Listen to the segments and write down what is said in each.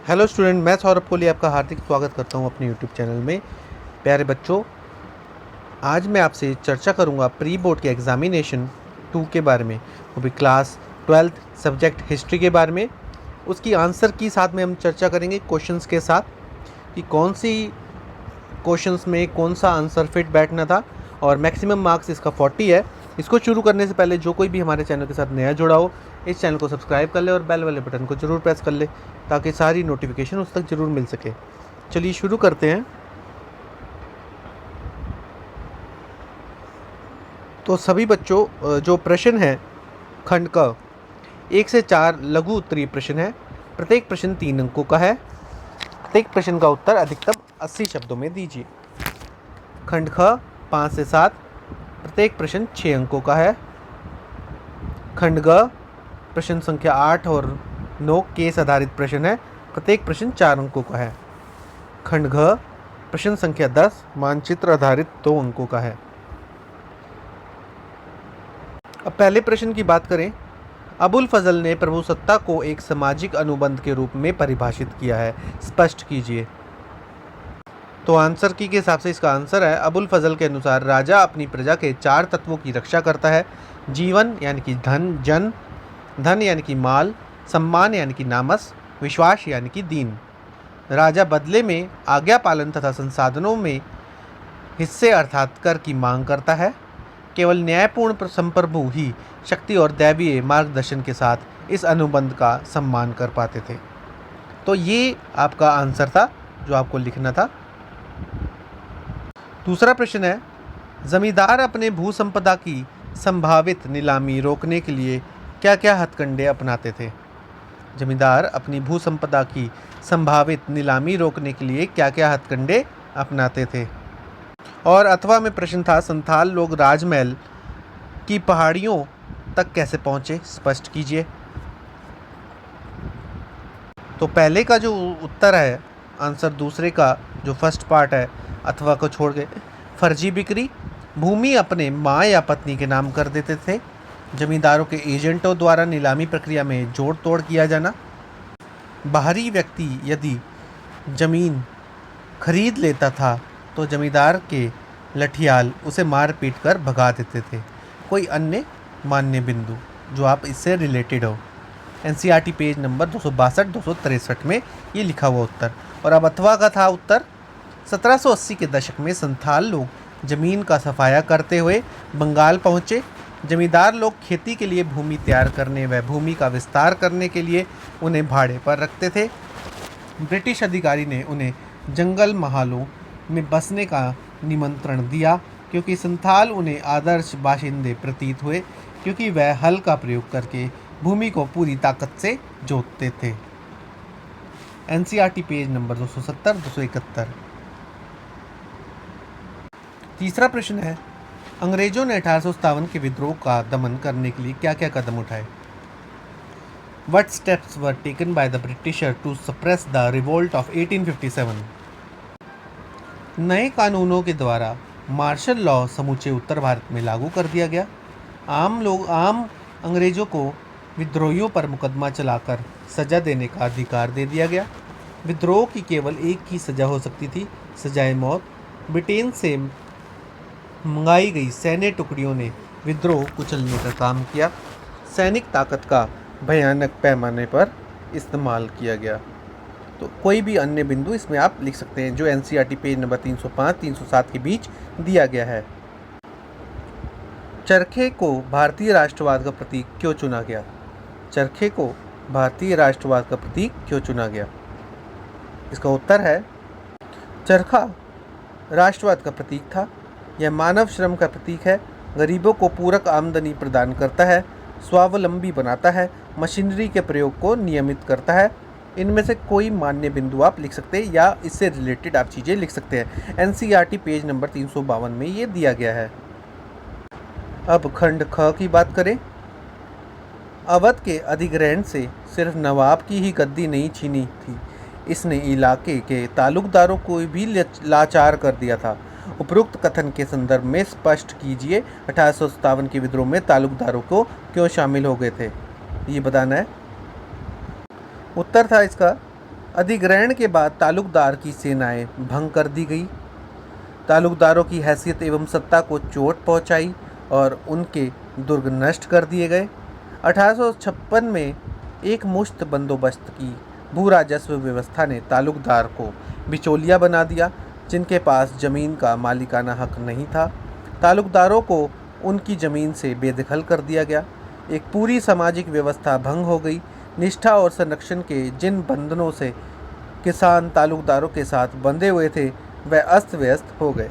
Hello student, मैं सौरभ कोहली आपका हार्दिक स्वागत करता हूं अपने यूट्यूब चैनल में। प्यारे बच्चों, आज मैं आपसे चर्चा करूंगा प्री बोर्ड के एग्ज़ामिनेशन 2 के बारे में, वो भी क्लास 12th सब्जेक्ट हिस्ट्री के बारे में। उसकी आंसर की साथ में हम चर्चा करेंगे क्वेश्चंस के साथ कि कौन सी क्वेश्चंस में कौन सा आंसर फिट बैठना था, और मैक्सिमम मार्क्स इसका 40 है। इसको शुरू करने से पहले जो कोई भी हमारे चैनल के साथ नया जुड़ा हो, इस चैनल को सब्सक्राइब कर ले और बेल वाले बटन को ज़रूर प्रेस कर ले ताकि सारी नोटिफिकेशन उस तक ज़रूर मिल सके। चलिए शुरू करते हैं। तो सभी बच्चों, जो प्रश्न है खंड का 1 से 4 लघु उत्तरीय प्रश्न है। प्रत्येक प्रश्न 3 अंकों का है। प्रत्येक प्रश्न का उत्तर अधिकतम 80 शब्दों में दीजिए। खंड ख 5 से 7, प्रत्येक प्रश्न 6 अंकों का है। खंड ग प्रश्न संख्या 8 और 9 केस आधारित प्रश्न है। प्रत्येक प्रश्न 4 अंकों का है। खंड घ प्रश्न संख्या 10 मानचित्र आधारित 2 अंकों का है। अब पहले प्रश्न की बात करें। अबुल फजल ने प्रभुसत्ता को एक सामाजिक अनुबंध के रूप में परिभाषित किया है, स्पष्ट कीजिए। तो आंसर की के हिसाब से इसका आंसर है, अबुल फजल के अनुसार राजा अपनी प्रजा के 4 तत्वों की रक्षा करता है। जीवन यानी कि धन, जन, धन यानी कि माल, सम्मान यानी कि नामस, विश्वास यानी कि दीन। राजा बदले में आज्ञा पालन तथा संसाधनों में हिस्से अर्थात कर की मांग करता है। केवल न्यायपूर्ण संप्रभु ही शक्ति और दैवीय मार्गदर्शन के साथ इस अनुबंध का सम्मान कर पाते थे। तो ये आपका आंसर था जो आपको लिखना था। दूसरा प्रश्न है, जमींदार अपने भू संपदा की संभावित नीलामी रोकने के लिए क्या क्या हथकंडे अपनाते थे। जमींदार अपनी भू संपदा की संभावित नीलामी रोकने के लिए क्या क्या हथकंडे अपनाते थे। और अथवा में प्रश्न था, संथाल लोग राजमहल की पहाड़ियों तक कैसे पहुंचे, स्पष्ट कीजिए। तो पहले का जो उत्तर है आंसर, दूसरे का जो फर्स्ट पार्ट है अथवा को छोड़ के, फर्जी बिक्री, भूमि अपने माँ या पत्नी के नाम कर देते थे, जमींदारों के एजेंटों द्वारा नीलामी प्रक्रिया में जोड़ तोड़ किया जाना, बाहरी व्यक्ति यदि जमीन खरीद लेता था तो जमींदार के लठियाल उसे मार पीट कर भगा देते थे। कोई अन्य मान्य बिंदु जो आप इससे रिलेटेड हो। एनसीईआरटी पेज नंबर 262-263 में ये लिखा हुआ उत्तर। और अब अथवा का था उत्तर, 1780 के दशक में संथाल लोग जमीन का सफाया करते हुए बंगाल पहुँचे। जमींदार लोग खेती के लिए भूमि तैयार करने व भूमि का विस्तार करने के लिए उन्हें भाड़े पर रखते थे। ब्रिटिश अधिकारी ने उन्हें जंगल महालों में बसने का निमंत्रण दिया क्योंकि संथाल उन्हें आदर्श बाशिंदे प्रतीत हुए, क्योंकि वह हल का प्रयोग करके भूमि को पूरी ताकत से जोतते थे। NCERT page number 270-271। तीसरा प्रश्न है, अंग्रेजों ने 1857 के विद्रोह का दमन करने के लिए क्या क्या कदम उठाए। What steps were taken by the Britisher to suppress the revolt of 1857? नए कानूनों के द्वारा मार्शल लॉ समूचे उत्तर भारत में लागू कर दिया गया। आम अंग्रेजों को विद्रोहियों पर मुकदमा चलाकर सजा देने का अधिकार दे दिया गया। विद्रोह की केवल एक ही सजा हो सकती थी, सजाए मौत। ब्रिटेन से मंगाई गई सैन्य टुकड़ियों ने विद्रोह कुचलने का काम किया। सैनिक ताकत का भयानक पैमाने पर इस्तेमाल किया गया। तो कोई भी अन्य बिंदु इसमें आप लिख सकते हैं जो एनसीईआरटी पेज नंबर 305-307 के बीच दिया गया है। चरखे को भारतीय राष्ट्रवाद का प्रतीक क्यों चुना गया। चरखे को भारतीय राष्ट्रवाद का प्रतीक क्यों चुना गया। इसका उत्तर है, चरखा राष्ट्रवाद का प्रतीक था। यह मानव श्रम का प्रतीक है, गरीबों को पूरक आमदनी प्रदान करता है, स्वावलंबी बनाता है, मशीनरी के प्रयोग को नियमित करता है। इनमें से कोई मान्य बिंदु आप लिख सकते हैं या इससे रिलेटेड आप चीज़ें लिख सकते हैं। एनसीईआरटी पेज नंबर 352 में ये दिया गया है। अब खंड ख की बात करें। अवध के अधिग्रहण से सिर्फ नवाब की ही गद्दी नहीं छीनी थी, इसने इलाके के तालुकदारों को भी लाचार कर दिया था। उपरोक्त कथन के संदर्भ में स्पष्ट कीजिए 1857 के विद्रोह में तालुकदारों को क्यों शामिल हो गए थे, ये बताना है। उत्तर था इसका, अधिग्रहण के बाद तालुकदार की सेनाएं भंग कर दी गई, तालुकदारों की हैसियत एवं सत्ता को चोट पहुंचाई और उनके दुर्ग नष्ट कर दिए गए। 1856 में एक मुश्त बंदोबस्त की भू राजस्व व्यवस्था ने तालुकदार को बिचौलिया बना दिया, जिनके पास जमीन का मालिकाना हक नहीं था। तालुकदारों को उनकी ज़मीन से बेदखल कर दिया गया। एक पूरी सामाजिक व्यवस्था भंग हो गई। निष्ठा और संरक्षण के जिन बंधनों से किसान तालुकदारों के साथ बंधे हुए थे वह अस्त व्यस्त हो गए।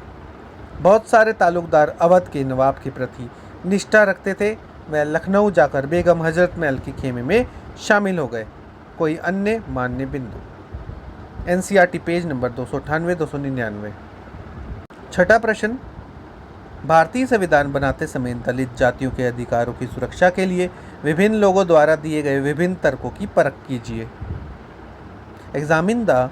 बहुत सारे तालुकदार अवध के नवाब के प्रति निष्ठा रखते थे। वह लखनऊ जाकर बेगम हजरत महल के खेमे में शामिल हो गए। कोई अन्य मान्य बिंदु। NCERT page number 298-299। छठा प्रश्न, भारतीय संविधान बनाते समय दलित जातियों के अधिकारों की सुरक्षा के लिए विभिन्न लोगों द्वारा दिए गए विभिन्न तर्कों की परख कीजिए। Examine the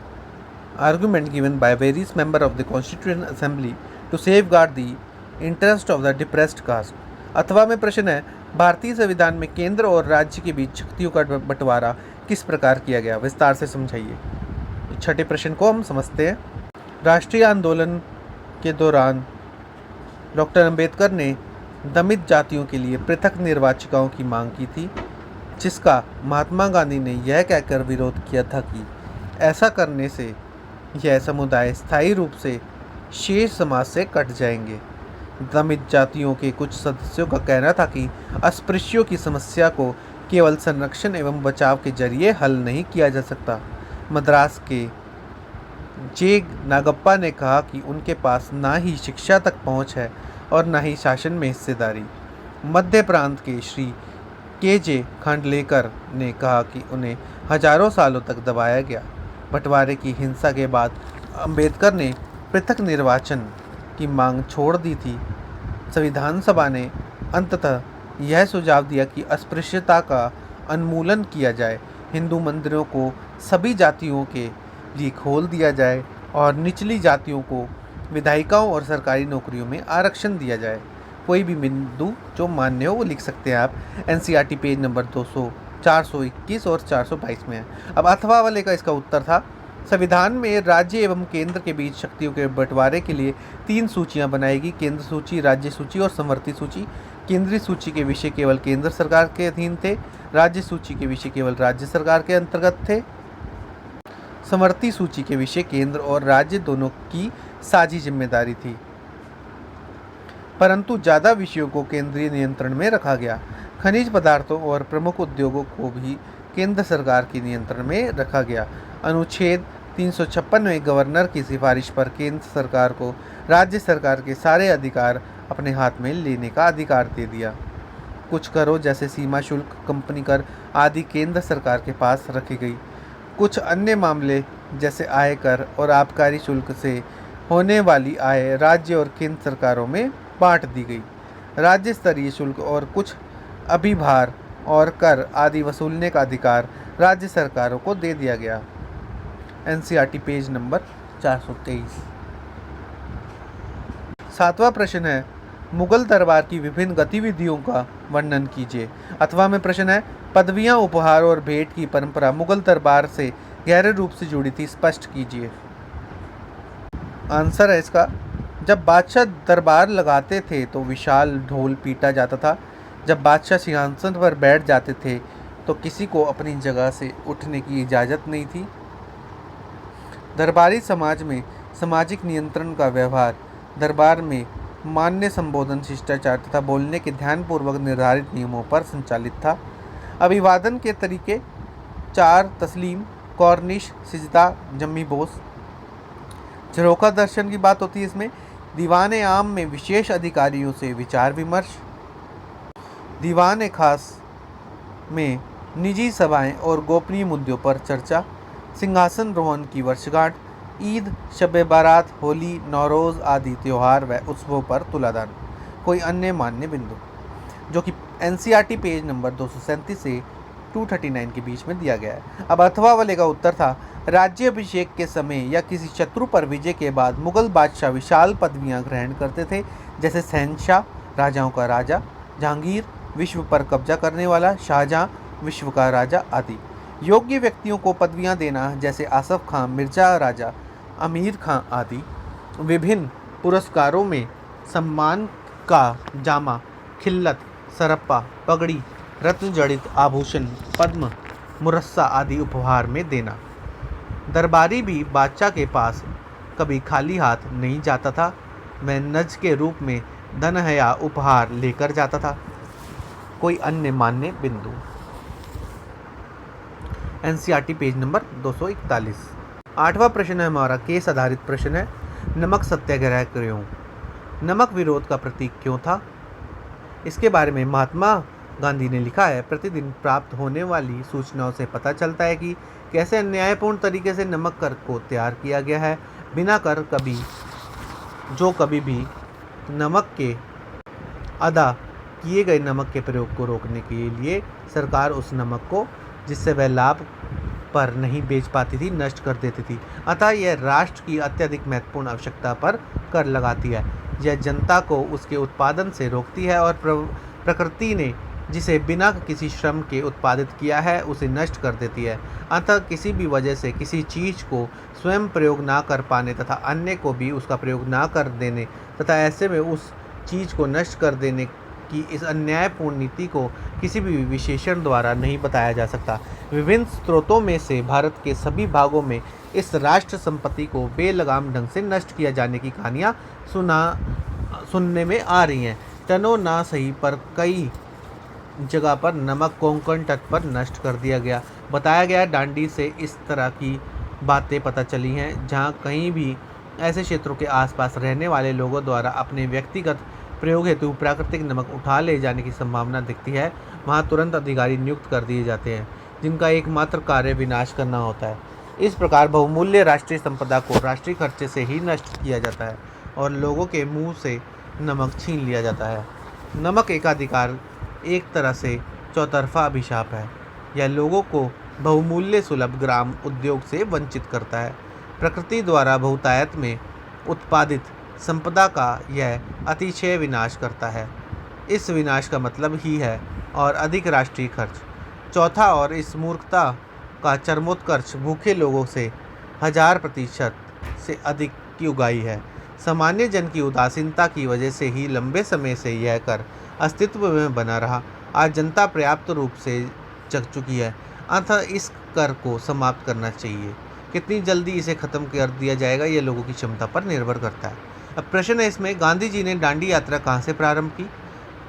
argument given by various member of the constituent assembly to safeguard the interest of the depressed caste. अथवा में प्रश्न है, भारतीय संविधान में केंद्र और राज्य के बीच शक्तियों का बंटवारा किस प्रकार किया गया, विस्तार से समझाइए। छठे प्रश्न को हम समझते हैं। राष्ट्रीय आंदोलन के दौरान डॉक्टर अंबेडकर ने दलित जातियों के लिए पृथक निर्वाचिकाओं की मांग की थी, जिसका महात्मा गांधी ने यह कहकर विरोध किया था कि ऐसा करने से यह समुदाय स्थायी रूप से शेष समाज से कट जाएंगे। दलित जातियों के कुछ सदस्यों का कहना था कि अस्पृश्यों की समस्या को केवल संरक्षण एवं बचाव के जरिए हल नहीं किया जा सकता। मद्रास के जे नागप्पा ने कहा कि उनके पास ना ही शिक्षा तक पहुंच है और ना ही शासन में हिस्सेदारी। मध्य प्रांत के श्री KJ खांडलेकर ने कहा कि उन्हें हजारों सालों तक दबाया गया। बंटवारे की हिंसा के बाद अंबेडकर ने पृथक निर्वाचन की मांग छोड़ दी थी। संविधान सभा ने अंततः यह सुझाव दिया कि अस्पृश्यता का उन्मूलन किया जाए, हिंदू मंदिरों को सभी जातियों के लिए खोल दिया जाए और निचली जातियों को विधायिकाओं और सरकारी नौकरियों में आरक्षण दिया जाए। कोई भी बिंदु जो मान्य हो वो लिख सकते हैं आप। NCERT पेज नंबर 421 और 422 में है। अब अथवा वाले का इसका उत्तर था, संविधान में राज्य एवं केंद्र के बीच शक्तियों के बंटवारे के लिए 3 सूचियां बनाएगी, केंद्र सूची, राज्य सूची और समवर्ती सूची। केंद्रीय सूची के विषय केवल केंद्र सरकार के अधीन थे, राज्य सूची के विषय केवल राज्य सरकार के अंतर्गत थे। समवर्ती सूची के विषय केंद्र और राज्य दोनों की साझी जिम्मेदारी थी, परंतु ज़्यादा विषयों को केंद्रीय नियंत्रण में रखा गया। खनिज पदार्थों और प्रमुख उद्योगों को भी केंद्र सरकार के नियंत्रण में रखा गया। अनुच्छेद 356 में गवर्नर की सिफारिश पर केंद्र सरकार को राज्य सरकार के सारे अधिकार अपने हाथ में लेने का अधिकार दे दिया। कुछ करों जैसे सीमा शुल्क, कंपनी कर आदि केंद्र सरकार के पास रखी गई। कुछ अन्य मामले जैसे आयकर और आबकारी शुल्क से होने वाली आय राज्य और केंद्र सरकारों में बांट दी गई। राज्य स्तरीय शुल्क और कुछ अभिभार और कर आदि वसूलने का अधिकार राज्य सरकारों को दे दिया गया। NCERT page number 423। 7वां प्रश्न है, मुगल दरबार की विभिन्न गतिविधियों का वर्णन कीजिए। अथवा में प्रश्न है, पदवियां, उपहार और भेंट की परंपरा मुगल दरबार से गहरे रूप से जुड़ी थी, स्पष्ट कीजिए। आंसर है इसका, जब बादशाह दरबार लगाते थे तो विशाल ढोल पीटा जाता था। जब बादशाह सिंहासन पर बैठ जाते थे तो किसी को अपनी जगह से उठने की इजाज़त नहीं थी। दरबारी समाज में सामाजिक नियंत्रण का व्यवहार दरबार में मान्य संबोधन, शिष्टाचार तथा बोलने के ध्यानपूर्वक निर्धारित नियमों पर संचालित था। अभिवादन के तरीके 4 तस्लीम, कॉर्निश, सिजदा, जम्मी बोस। झरोखा दर्शन की बात होती है इसमें। दीवान आम में विशेष अधिकारियों से विचार विमर्श। दीवान खास में निजी सभाएं और गोपनीय मुद्दों पर चर्चा। सिंहासन रोहन की वर्षगांठ, ईद, शब बारात, होली, नौरोज़ आदि त्यौहार व उत्सवों पर तुलादान। कोई अन्य मान्य बिंदु, जो कि NCERT पेज नंबर 237 से 239 के बीच में दिया गया है। अब अथवा वाले का उत्तर था, राज्य अभिषेक के समय या किसी शत्रु पर विजय के बाद मुगल बादशाह विशाल पदवियां ग्रहण करते थे, जैसे शहंशाह, राजाओं का राजा, जहांगीर, विश्व पर कब्जा करने वाला, शाहजहां, विश्व का राजा आदि। योग्य व्यक्तियों को पदवियां देना, जैसे आसफ खां, मिर्जा राजा, अमीर खां आदि। विभिन्न पुरस्कारों में सम्मान का जामा, खिल्लत, सरप्पा, पगड़ी, रत्न जड़ित आभूषण, पद्म, मुरस्सा आदि उपहार में देना। दरबारी भी बादशाह के पास कभी खाली हाथ नहीं जाता था। वह नज के रूप में धन या उपहार लेकर जाता था। कोई अन्य मान्य बिंदु। NCERT page number 241। 8वां प्रश्न है हमारा, केस आधारित प्रश्न है। नमक सत्याग्रह क्यों? नमक विरोध का प्रतीक क्यों था? इसके बारे में महात्मा गांधी ने लिखा है, प्रतिदिन प्राप्त होने वाली सूचनाओं से पता चलता है कि कैसे अन्यायपूर्ण तरीके से नमक कर को तैयार किया गया है। बिना कर कभी भी नमक के अदा किए गए नमक के प्रयोग को रोकने के लिए सरकार उस नमक को, जिससे वह लाभ पर नहीं बेच पाती थी, नष्ट कर देती थी। अतः यह राष्ट्र की अत्यधिक महत्वपूर्ण आवश्यकता पर कर लगाती है। यह जनता को उसके उत्पादन से रोकती है और प्रकृति ने जिसे बिना किसी श्रम के उत्पादित किया है उसे नष्ट कर देती है। अतः किसी भी वजह से किसी चीज़ को स्वयं प्रयोग ना कर पाने तथा अन्य को भी उसका प्रयोग ना कर देने तथा ऐसे में उस चीज़ को नष्ट कर देने की इस अन्यायपूर्ण नीति को किसी भी विशेषण द्वारा नहीं बताया जा सकता। विभिन्न स्रोतों में से भारत के सभी भागों में इस राष्ट्र संपत्ति को बेलगाम ढंग से नष्ट किया जाने की कहानियाँ सुनने में आ रही हैं। टनों ना सही पर कई जगह पर नमक कोंकण तट पर नष्ट कर दिया गया। बताया गया दांडी से इस तरह की बातें पता चली हैं जहाँ कहीं भी ऐसे क्षेत्रों के आसपास रहने वाले लोगों द्वारा अपने व्यक्तिगत प्रयोग हेतु प्राकृतिक नमक उठा ले जाने की संभावना दिखती है। वहाँ तुरंत अधिकारी नियुक्त कर दिए जाते हैं जिनका एकमात्र कार्य विनाश करना होता है। इस प्रकार बहुमूल्य राष्ट्रीय संपदा को राष्ट्रीय खर्चे से ही नष्ट किया जाता है और लोगों के मुंह से नमक छीन लिया जाता है। नमक एकाधिकार एक तरह से चौतरफा अभिशाप है। यह लोगों को बहुमूल्य सुलभ ग्राम उद्योग से वंचित करता है। प्रकृति द्वारा बहुतायत में उत्पादित संपदा का यह अतिशय विनाश करता है। इस विनाश का मतलब ही है और अधिक राष्ट्रीय खर्च। चौथा, और इस मूर्खता का चरमोत्कर्ष भूखे लोगों से 1000% से अधिक की उगाही है। सामान्य जन की उदासीनता की वजह से ही लंबे समय से यह कर अस्तित्व में बना रहा। आज जनता पर्याप्त रूप से जग चुकी है, अतः इस कर को समाप्त करना चाहिए। कितनी जल्दी इसे खत्म कर दिया जाएगा यह लोगों की क्षमता पर निर्भर करता है। अब प्रश्न है इसमें, गांधी जी ने दांडी यात्रा कहाँ से प्रारंभ की?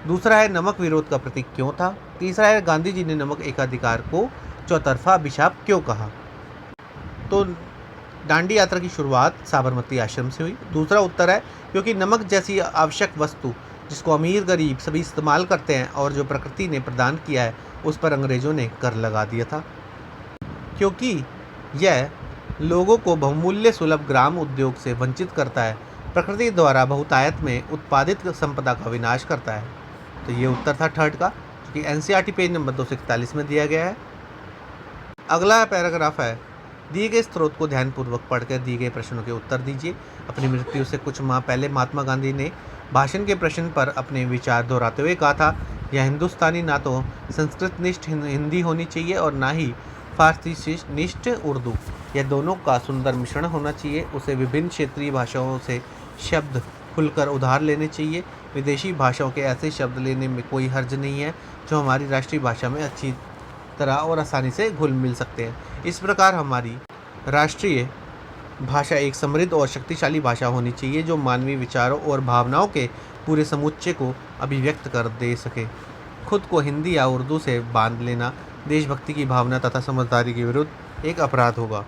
दूसरा है, नमक विरोध का प्रतीक क्यों था? तीसरा है, गांधी जी ने नमक एकाधिकार को चौतरफा अभिशाप क्यों कहा? तो दांडी यात्रा की शुरुआत साबरमती आश्रम से हुई। दूसरा उत्तर है, क्योंकि नमक जैसी आवश्यक वस्तु जिसको अमीर गरीब सभी इस्तेमाल करते हैं और जो प्रकृति ने प्रदान किया है उस पर अंग्रेजों ने कर लगा दिया था। क्योंकि यह लोगों को बहुमूल्य सुलभ ग्राम उद्योग से वंचित करता है, प्रकृति द्वारा बहुतायत में उत्पादित संपदा का विनाश करता है। तो ये उत्तर था थर्ड का, जो कि एनसीईआरटी पेज नंबर 241 में दिया गया है। अगला पैराग्राफ है, दिए गए स्रोत को ध्यानपूर्वक पढ़कर दिए गए प्रश्नों के उत्तर दीजिए। अपनी मृत्यु से कुछ माह पहले महात्मा गांधी ने भाषण के प्रश्न पर अपने विचार दोहराते हुए कहा था, यह हिंदुस्तानी ना तो संस्कृत निष्ठ हिंदी होनी चाहिए और ना ही फारसी निष्ठ उर्दू। यह दोनों का सुंदर मिश्रण होना चाहिए। उसे विभिन्न क्षेत्रीय भाषाओं से शब्द खुलकर उधार लेने चाहिए। विदेशी भाषाओं के ऐसे शब्द लेने में कोई हर्ज नहीं है जो हमारी राष्ट्रीय भाषा में अच्छी तरह और आसानी से घुल मिल सकते हैं। इस प्रकार हमारी राष्ट्रीय भाषा एक समृद्ध और शक्तिशाली भाषा होनी चाहिए जो मानवीय विचारों और भावनाओं के पूरे समुच्चय को अभिव्यक्त कर दे सके। खुद को हिंदी या उर्दू से बांध लेना देशभक्ति की भावना तथा समझदारी के विरुद्ध एक अपराध होगा।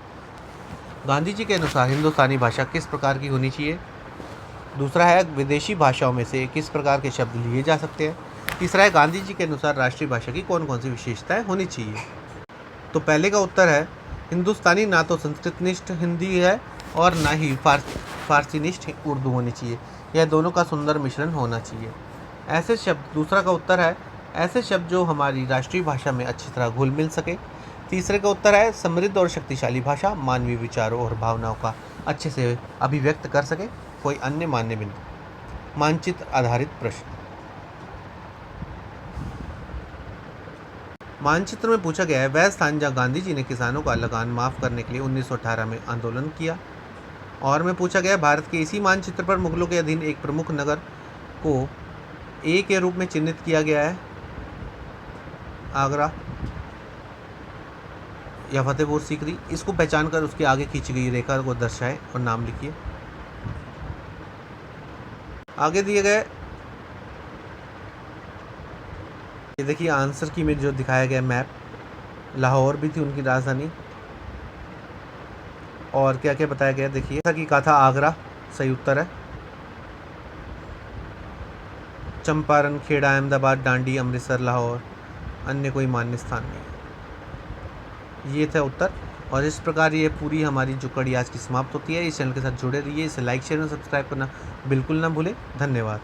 गांधी जी के अनुसार हिंदुस्तानी भाषा किस प्रकार की होनी चाहिए? दूसरा है, विदेशी भाषाओं में से किस प्रकार के शब्द लिए जा सकते हैं? तीसरा है, गांधी जी के अनुसार राष्ट्रीय भाषा की कौन कौन सी विशेषताएं होनी चाहिए? तो पहले का उत्तर है, हिंदुस्तानी ना तो संस्कृतनिष्ठ हिंदी है और ना ही फारसीनिष्ठ उर्दू होनी चाहिए। यह दोनों का सुंदर मिश्रण होना चाहिए। ऐसे शब्द, दूसरा का उत्तर है, ऐसे शब्द जो हमारी राष्ट्रीय भाषा में अच्छी तरह घुल मिल सके। तीसरे का उत्तर है, समृद्ध और शक्तिशाली भाषा मानवीय विचारों और भावनाओं का अच्छे से अभिव्यक्त कर सके। कोई अन्य मान्य बिंदु? मानचित्र आधारित प्रश्न। मानचित्र में पूछा गया है वह स्थान जहाँ गांधी जी ने किसानों का लगान माफ़ करने के लिए 1918 में आंदोलन किया। और में पूछा गया भारत के इसी मानचित्र पर मुगलों के अधीन एक प्रमुख नगर को ए के रूप में चिन्हित किया गया है, आगरा या फतेहपुर सीकरी। इसको पहचान कर उसके आगे खींची गई रेखा को दर्शाएं और नाम लिखिए। आगे दिए गए ये देखिए आंसर की में जो दिखाया गया मैप, लाहौर भी थी उनकी राजधानी। और क्या क्या बताया गया देखिए, जैसा कि कहा था आगरा सही उत्तर है। चंपारण, खेड़ा, अहमदाबाद, डांडी, अमृतसर, लाहौर, अन्य कोई मान्य स्थान नहीं। ये था उत्तर। और इस प्रकार ये पूरी हमारी जो कड़ी आज की समाप्त होती है। इस चैनल के साथ जुड़े रहिए, इसे लाइक शेयर और सब्सक्राइब करना बिल्कुल ना भूलें। धन्यवाद।